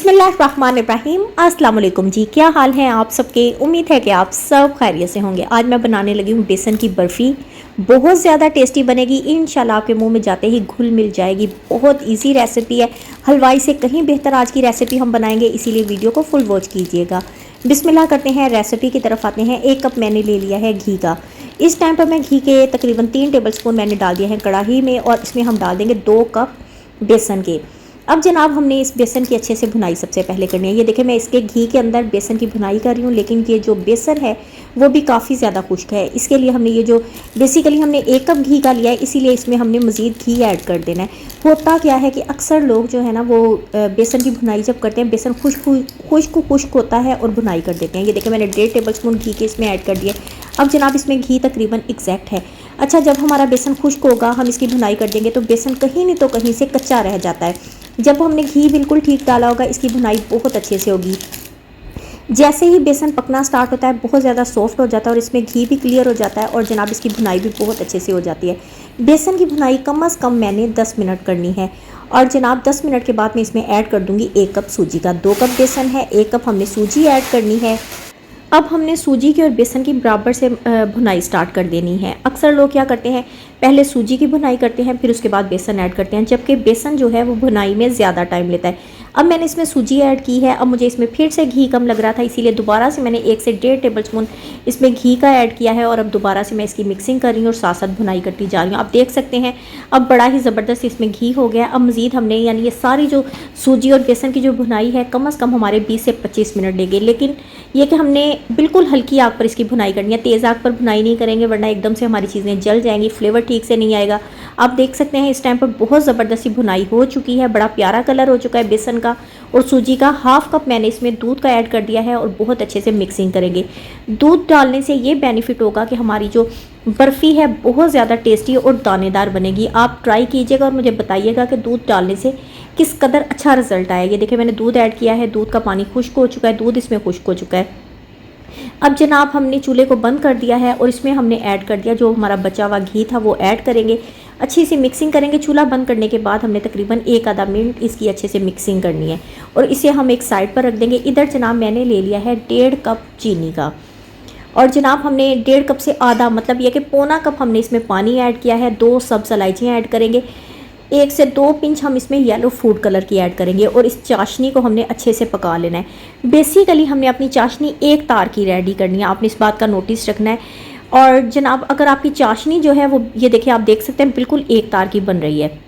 बिस्मिल्लाहिर्रहमानिर्रहीम। अस्सलाम वालेकुम जी, क्या हाल है आप सबके। उम्मीद है कि आप सब खैरियत से होंगे। आज मैं बनाने लगी हूँ बेसन की बर्फ़ी। बहुत ज़्यादा टेस्टी बनेगी इंशाल्लाह, आपके मुंह में जाते ही घुल मिल जाएगी। बहुत इजी रेसिपी है, हलवाई से कहीं बेहतर आज की रेसिपी हम बनाएंगे, इसीलिए वीडियो को फुल वॉच कीजिएगा। बिस्मिल्लाह करते हैं, रेसिपी की तरफ आते हैं। 1 कप मैंने ले लिया है घी का। इस टाइम पर मैं घी के तकरीबन 3 टेबल स्पून मैंने डाल दिया है कढ़ाई में, और इसमें हम डाल देंगे 2 कप बेसन के। अब जनाब हमने इस बेसन की अच्छे से भुनाई सबसे पहले करनी है। ये देखें, मैं इसके घी के अंदर बेसन की भुनाई कर रही हूँ, लेकिन ये जो बेसन है वो भी काफ़ी ज़्यादा खुश्क है। इसके लिए हमने ये जो बेसिकली हमने 1 कप घी का लिया है, इसीलिए इसमें हमने मज़ीद घी ऐड कर देना है। होता क्या है कि अक्सर लोग जो है ना वो बेसन की भुनाई जब करते हैं, बेसन खुश्क होता है और भुनाई कर देते हैं। ये देखें, मैंने 1.5 टेबल स्पून घी के इसमें ऐड कर दिया। अब जनाब इसमें घी तकरीबन एग्जैक्ट है। अच्छा, जब हमारा बेसन खुश्क होगा हम इसकी भुनाई कर देंगे तो बेसन कहीं नहीं तो कहीं से कच्चा रह जाता है। जब हमने घी बिल्कुल ठीक डाला होगा, इसकी भुनाई बहुत अच्छे से होगी। जैसे ही बेसन पकना स्टार्ट होता है बहुत ज़्यादा सॉफ्ट हो जाता है और इसमें घी भी क्लियर हो जाता है, और जनाब इसकी भुनाई भी बहुत अच्छे से हो जाती है। बेसन की भुनाई कम से कम मैंने 10 मिनट करनी है, और जनाब 10 मिनट के बाद मैं इसमें ऐड कर दूंगी 1 कप सूजी का। 2 कप बेसन है, 1 कप हमने सूजी ऐड करनी है। अब हमने सूजी की और बेसन की बराबर से भुनाई स्टार्ट कर देनी है। अक्सर लोग क्या करते हैं, पहले सूजी की भुनाई करते हैं फिर उसके बाद बेसन ऐड करते हैं, जबकि बेसन जो है वो भुनाई में ज़्यादा टाइम लेता है। अब मैंने इसमें सूजी ऐड की है। अब मुझे इसमें फिर से घी कम लग रहा था, इसीलिए दोबारा से मैंने 1 से 1.5 टेबल स्पून इसमें घी का ऐड किया है, और अब दोबारा से मैं इसकी मिक्सिंग कर रही हूँ और साथ साथ भुनाई करती जा रही हूँ। आप देख सकते हैं अब बड़ा ही ज़बरदस्त इसमें घी हो गया। अब मज़ीद हमने यानी ये सारी जो सूजी और बेसन की जो भुनाई है कम से कम हमारे 20 से 25 मिनट लेंगे, लेकिन ये कि हमने बिल्कुल हल्की आग पर इसकी भुनाई करनी है। तेज़ आग पर भुनाई नहीं करेंगे वरना एकदम से हमारी चीज़ें जल जाएंगी, फ्लेवर ठीक से नहीं आएगा। आप देख सकते हैं इस टाइम पर बहुत ज़बरदस्ती भुनाई हो चुकी है, बड़ा प्यारा कलर हो चुका है बेसन का और सूजी का। 1/2 कप मैंने इसमें दूध का ऐड कर दिया है और बहुत अच्छे से मिक्सिंग करेंगे। दूध डालने से ये बेनिफिट होगा कि हमारी जो बर्फ़ी है बहुत ज़्यादा टेस्टी और दानेदार बनेगी। आप ट्राई कीजिएगा और मुझे बताइएगा कि दूध डालने से किस कदर अच्छा रिजल्ट आया। ये देखिए, मैंने दूध ऐड किया है, दूध का पानी खुश्क हो चुका है, दूध इसमें खुश्क हो चुका है। अब जनाब हमने चूल्हे को बंद कर दिया है और इसमें हमने ऐड कर दिया जो हमारा बचा हुआ घी था, वो ऐड करेंगे। अच्छी सी मिक्सिंग करेंगे। चूल्हा बंद करने के बाद हमने तकरीबन 1 आधा मिनट इसकी अच्छे से मिक्सिंग करनी है और इसे हम एक साइड पर रख देंगे। इधर जनाब मैंने ले लिया है 1.5 कप चीनी का, और जनाब हमने 1.5 कप से आधा मतलब यह कि पौना कप हमने इसमें पानी ऐड किया है। 2 सब्ज़ इलायचियाँ ऐड करेंगे, 1 से 2 पिंच हम इसमें येलो फूड कलर की ऐड करेंगे, और इस चाशनी को हमने अच्छे से पका लेना है। बेसिकली हमने अपनी चाशनी एक तार की रेडी करनी है, आपने इस बात का नोटिस रखना है। और जनाब अगर आपकी चाशनी जो है वो ये देखिए, आप देख सकते हैं बिल्कुल एक तार की बन रही है।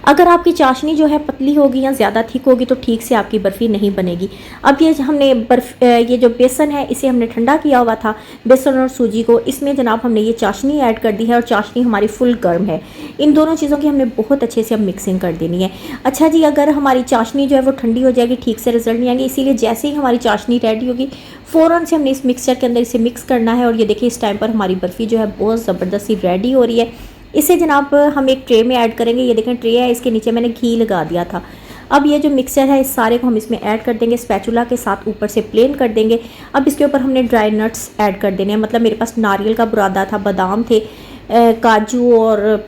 अगर आपकी चाशनी जो है पतली होगी या ज़्यादा थिक होगी तो ठीक से आपकी बर्फ़ी नहीं बनेगी। अब ये हमने ये जो बेसन है इसे हमने ठंडा किया हुआ था, बेसन और सूजी को, इसमें जनाब हमने ये चाशनी ऐड कर दी है और चाशनी हमारी फुल गर्म है। इन दोनों चीज़ों की हमने बहुत अच्छे से अब मिक्सिंग कर देनी है। अच्छा जी, अगर हमारी चाशनी जो है वो ठंडी हो जाएगी ठीक से रिजल्ट नहीं आएंगे, इसीलिए जैसे ही हमारी चाशनी रेडी होगी फ़ौरन से हमने इस मिक्सचर के अंदर इसे मिक्स करना है। और ये देखिए इस टाइम पर हमारी बर्फ़ी जो है बहुत ज़बरदस्ती रेडी हो रही है। इसे जनाब हम एक ट्रे में ऐड करेंगे। ये देखें ट्रे है, इसके नीचे मैंने घी लगा दिया था। अब ये जो मिक्सचर है इस सारे को हम इसमें ऐड कर देंगे, स्पैचुला के साथ ऊपर से प्लेन कर देंगे। अब इसके ऊपर हमने ड्राई नट्स ऐड कर देने हैं, मतलब मेरे पास नारियल का बुरादा था, बादाम थे, काजू और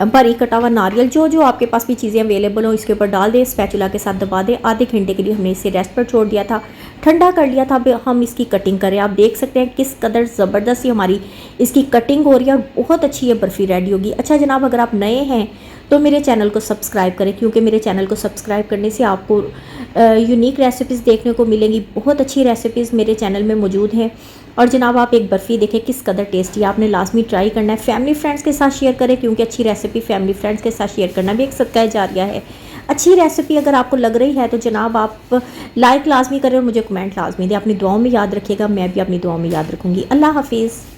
बारीक कटा हुआ नारियल, जो आपके पास भी चीज़ें अवेलेबल हो इसके ऊपर डाल दें, स्पैचुला के साथ दबा दें। आधे घंटे के लिए हमने इसे रेस्ट पर छोड़ दिया था, ठंडा कर लिया था। अब हम इसकी कटिंग करें। आप देख सकते हैं किस कदर ज़बरदस्त हमारी इसकी कटिंग हो रही है और बहुत अच्छी ये बर्फ़ी रेडी होगी। अच्छा जनाब, अगर आप नए हैं तो मेरे चैनल को सब्सक्राइब करें, क्योंकि मेरे चैनल को सब्सक्राइब करने से आपको यूनिक रेसिपीज़ देखने को मिलेंगी। बहुत अच्छी रेसिपीज़ मेरे चैनल में मौजूद हैं। और जनाब आप एक बर्फ़ी देखें किस कदर टेस्टी है, आपने लाजमी ट्राई करना है। फैमिली फ्रेंड्स के साथ शेयर करें, क्योंकि अच्छी रेसिपी फैमिली फ्रेंड्स के साथ शेयर करना भी एक सदका जारिया है। अच्छी रेसिपी अगर आपको लग रही है तो जनाब आप लाइक लाजमी करें और मुझे कमेंट लाजमी दें। अपनी दुआओं में याद रखिएगा, मैं भी अपनी दुआओं में याद रखूँगी। अल्लाह हाफिज़।